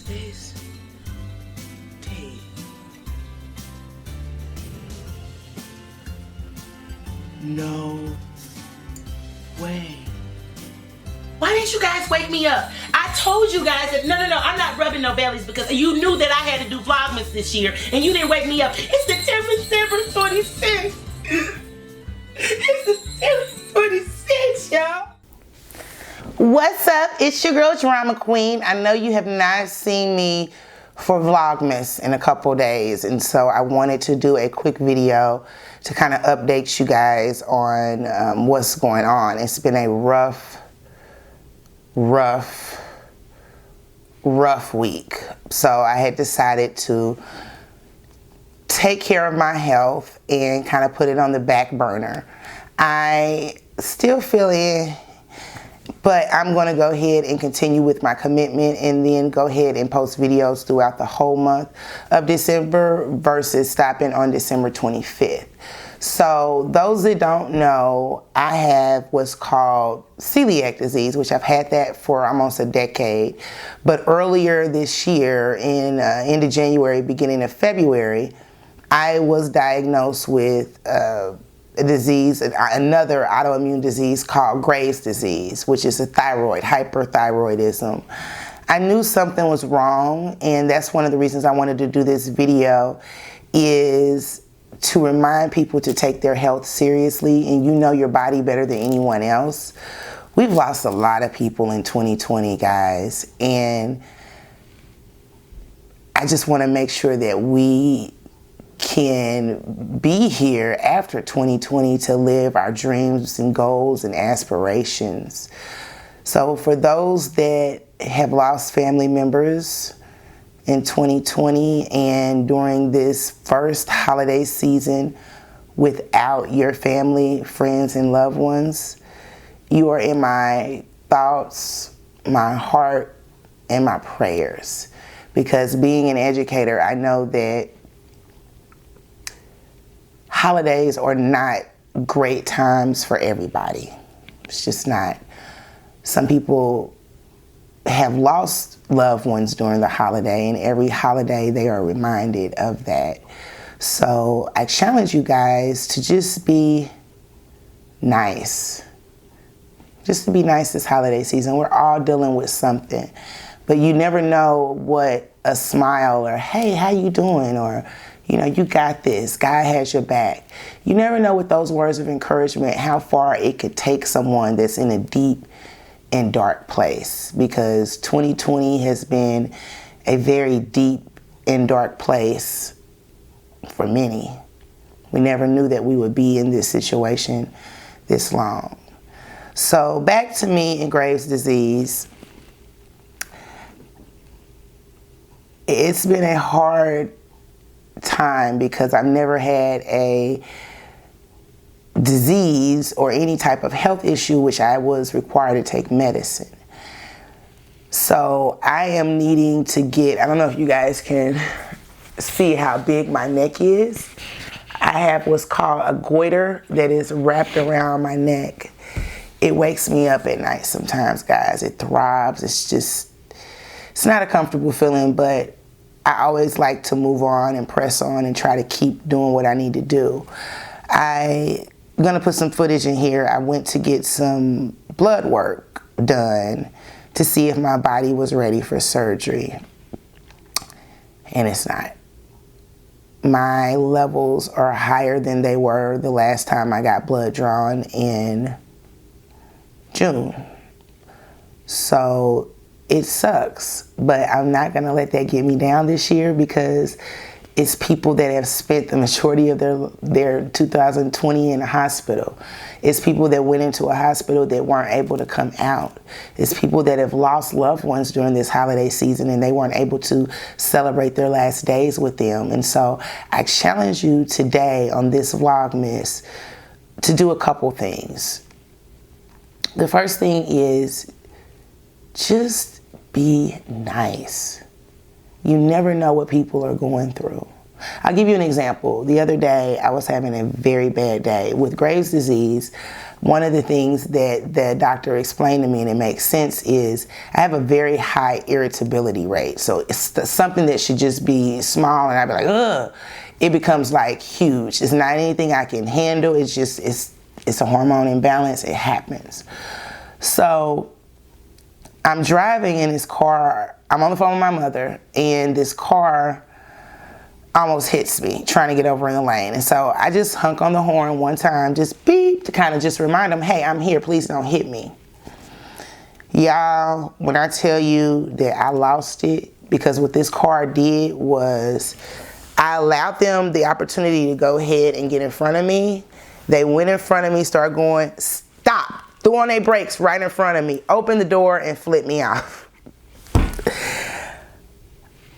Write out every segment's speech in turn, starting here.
this day. No way. Why didn't you guys wake me up? I told you guys that, no, I'm not rubbing no bellies because you knew that I had to do Vlogmas this year and you didn't wake me up. It's December 26th. It's December 26th, y'all. What's up? It's your girl, Drama Queen. I know you have not seen me for Vlogmas in a couple days, and so I wanted to do a quick video to kind of update you guys on what's going on. It's been a rough week. So I had decided to take care of my health and kind of put it on the back burner. I still feel it, but I'm going to go ahead and continue with my commitment and then go ahead and post videos throughout the whole month of December versus stopping on December 25th. So those that don't know, I have what's called celiac disease, which I've had that for almost a decade. But earlier this year, in end of January, beginning of February, I was diagnosed with a disease, another autoimmune disease called Graves' disease, which is a thyroid, hyperthyroidism. I knew something was wrong, and that's one of the reasons I wanted to do this video, is to remind people to take their health seriously, and you know your body better than anyone else. We've lost a lot of people in 2020, guys, and I just want to make sure that we can be here after 2020 to live our dreams and goals and aspirations. So for those that have lost family members in 2020 and during this first holiday season without your family, friends, and loved ones, you are in my thoughts, my heart, and my prayers. Because being an educator, I know that holidays are not great times for everybody. It's just not. Some people have lost loved ones during the holiday, and every holiday they are reminded of that. So I challenge you guys to just be nice. Just to be nice this holiday season. We're all dealing with something, but you never know what a smile or, hey, how you doing? Or, you know, you got this, God has your back. You never know with those words of encouragement how far it could take someone that's in a deep and dark place, because 2020 has been a very deep and dark place for many. We never knew that we would be in this situation this long. So back to me and Graves' disease. It's been a hard time because I've never had a disease or any type of health issue which I was required to take medicine. So I am needing to get, I don't know if you guys can see how big my neck is. I have what's called a goiter that is wrapped around my neck. It wakes me up at night sometimes, guys. It throbs. It's not a comfortable feeling, but I always like to move on and press on and try to keep doing what I need to do. I'm going to put some footage in here. I went to get some blood work done to see if my body was ready for surgery. And it's not. My levels are higher than they were the last time I got blood drawn in June. So it sucks, but I'm not going to let that get me down this year, because it's people that have spent the majority of their 2020 in a hospital. It's people that went into a hospital that weren't able to come out. It's people that have lost loved ones during this holiday season and they weren't able to celebrate their last days with them. And so I challenge you today on this Vlogmas to do a couple things. The first thing is just be nice. You never know what people are going through. I'll give you an example. The other day, I was having a very bad day. With Graves' disease, one of the things that the doctor explained to me, and it makes sense, is I have a very high irritability rate. So it's something that should just be small and I'd be like, ugh, it becomes like huge. It's not anything I can handle. It's just, it's a hormone imbalance. It happens. So I'm driving in this car. I'm on the phone with my mother, and this car almost hits me trying to get over in the lane. And so I just hunk on the horn one time, just beep, to kind of just remind them, hey, I'm here, please don't hit me. Y'all, when I tell you that I lost it, because what this car did was I allowed them the opportunity to go ahead and get in front of me. They went in front of me, started going, stop, threw on their brakes right in front of me, opened the door and flipped me off.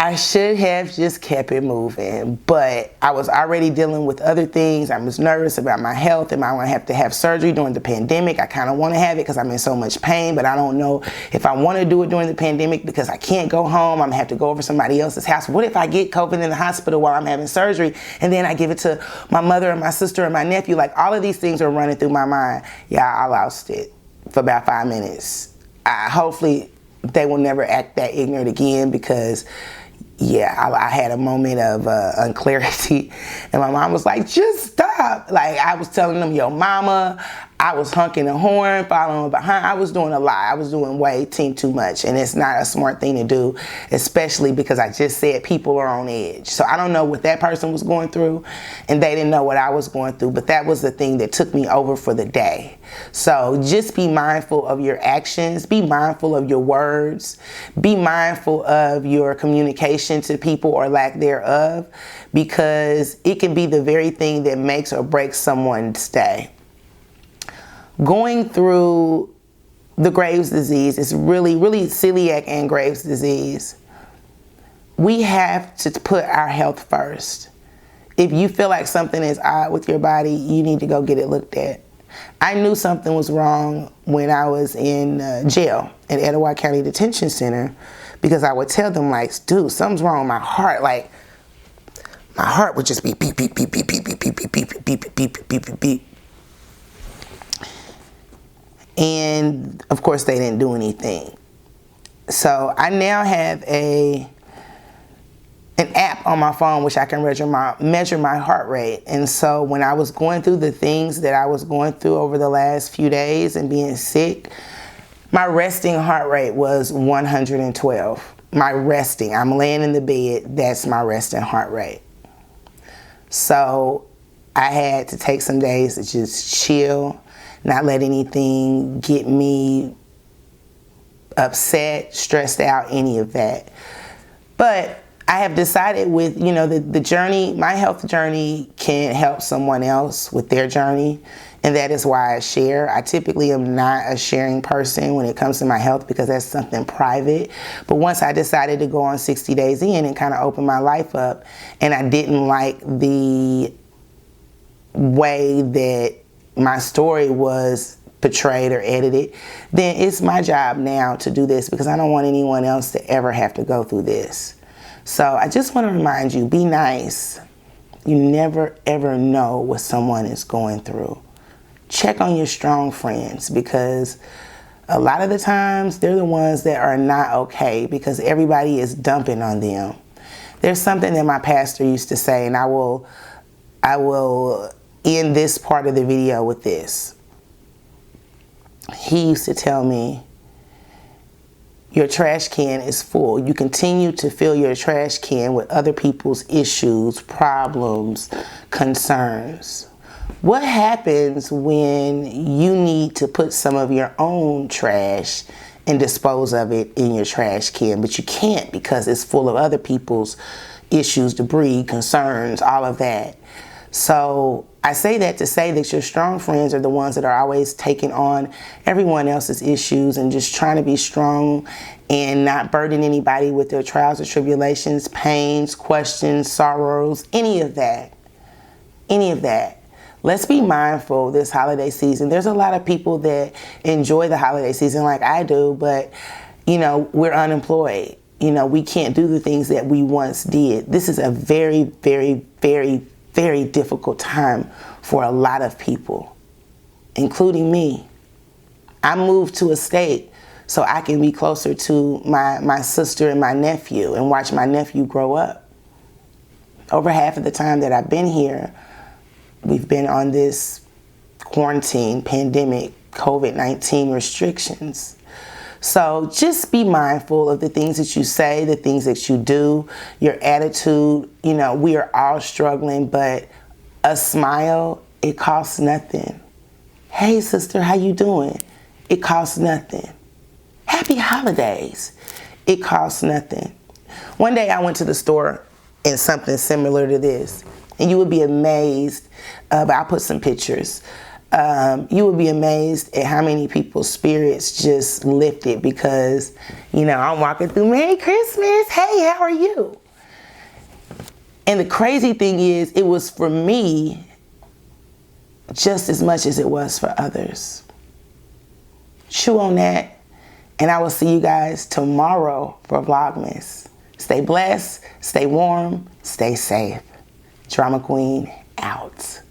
I should have just kept it moving, but I was already dealing with other things. I was nervous about my health. Am I going to have surgery during the pandemic? I kind of want to have it because I'm in so much pain, but I don't know if I want to do it during the pandemic because I can't go home. I'm going to have to go over somebody else's house. What if I get COVID in the hospital while I'm having surgery and then I give it to my mother and my sister and my nephew? Like, all of these things are running through my mind. Yeah, I lost it for about 5 minutes. Hopefully they will never act that ignorant again, because yeah, I had a moment of unclarity, and my mom was like, just stop. Like, I was telling them, yo, mama, I was honking the horn, following behind. I was doing a lot. I was doing way too much, and it's not a smart thing to do, especially because I just said people are on edge. So I don't know what that person was going through, and they didn't know what I was going through, but that was the thing that took me over for the day. So just be mindful of your actions, be mindful of your words, be mindful of your communication to people or lack thereof, because it can be the very thing that makes or breaks someone's day. Going through the Graves' disease is really celiac and Graves' disease. We have to put our health first. If you feel like something is odd with your body, you need to go get it looked at. I knew something was wrong when I was in jail at Etowah County Detention Center, because I would tell them, like, dude, something's wrong with my heart. Like, my heart would just be beep, beep, beep, beep, beep, beep, beep, beep, beep, beep, beep, beep, beep, beep, beep. And of course they didn't do anything. So I now have an app on my phone which I can measure my heart rate. And so when I was going through the things that I was going through over the last few days and being sick, my resting heart rate was 112. My resting, I'm laying in the bed, that's my resting heart rate. So I had to take some days to just chill, not let anything get me upset, stressed out, any of that. But I have decided with, you know, the journey, my health journey can help someone else with their journey. And that is why I share. I typically am not a sharing person when it comes to my health, because that's something private. But once I decided to go on 60 days in and kind of open my life up, and I didn't like the way that my story was portrayed or edited, then it's my job now to do this, because I don't want anyone else to ever have to go through this. So I just want to remind you, be nice. You never ever know what someone is going through. Check on your strong friends, because a lot of the times they're the ones that are not okay, because everybody is dumping on them. There's something that my pastor used to say, and I will end this part of the video with this. He used to tell me, your trash can is full. You continue to fill your trash can with other people's issues, problems, concerns. What happens when you need to put some of your own trash and dispose of it in your trash can, but you can't because it's full of other people's issues, debris, concerns, all of that? So I say that to say that your strong friends are the ones that are always taking on everyone else's issues and just trying to be strong and not burden anybody with their trials or tribulations, pains, questions, sorrows, any of that. Any of that. Let's be mindful this holiday season. There's a lot of people that enjoy the holiday season like I do, but, you know, we're unemployed. You know, we can't do the things that we once did. This is a very difficult time for a lot of people. including me. I moved to a state so I can be closer to my sister and my nephew and watch my nephew grow up. Over half of the time that I've been here, we've been on this quarantine, pandemic, COVID-19 restrictions. So just be mindful of the things that you say, the things that you do, your attitude. You know, we are all struggling, but a smile, it costs nothing. Hey sister, how you doing? It costs nothing. Happy holidays. It costs nothing. One day I went to the store and something similar to this, and you would be amazed, but I'll put some pictures. You would be amazed at how many people's spirits just lifted because, you know, I'm walking through, Merry Christmas, hey, how are you? And the crazy thing is, it was for me just as much as it was for others. Chew on that, and I will see you guys tomorrow for Vlogmas. Stay blessed, stay warm, stay safe. Drama Queen out.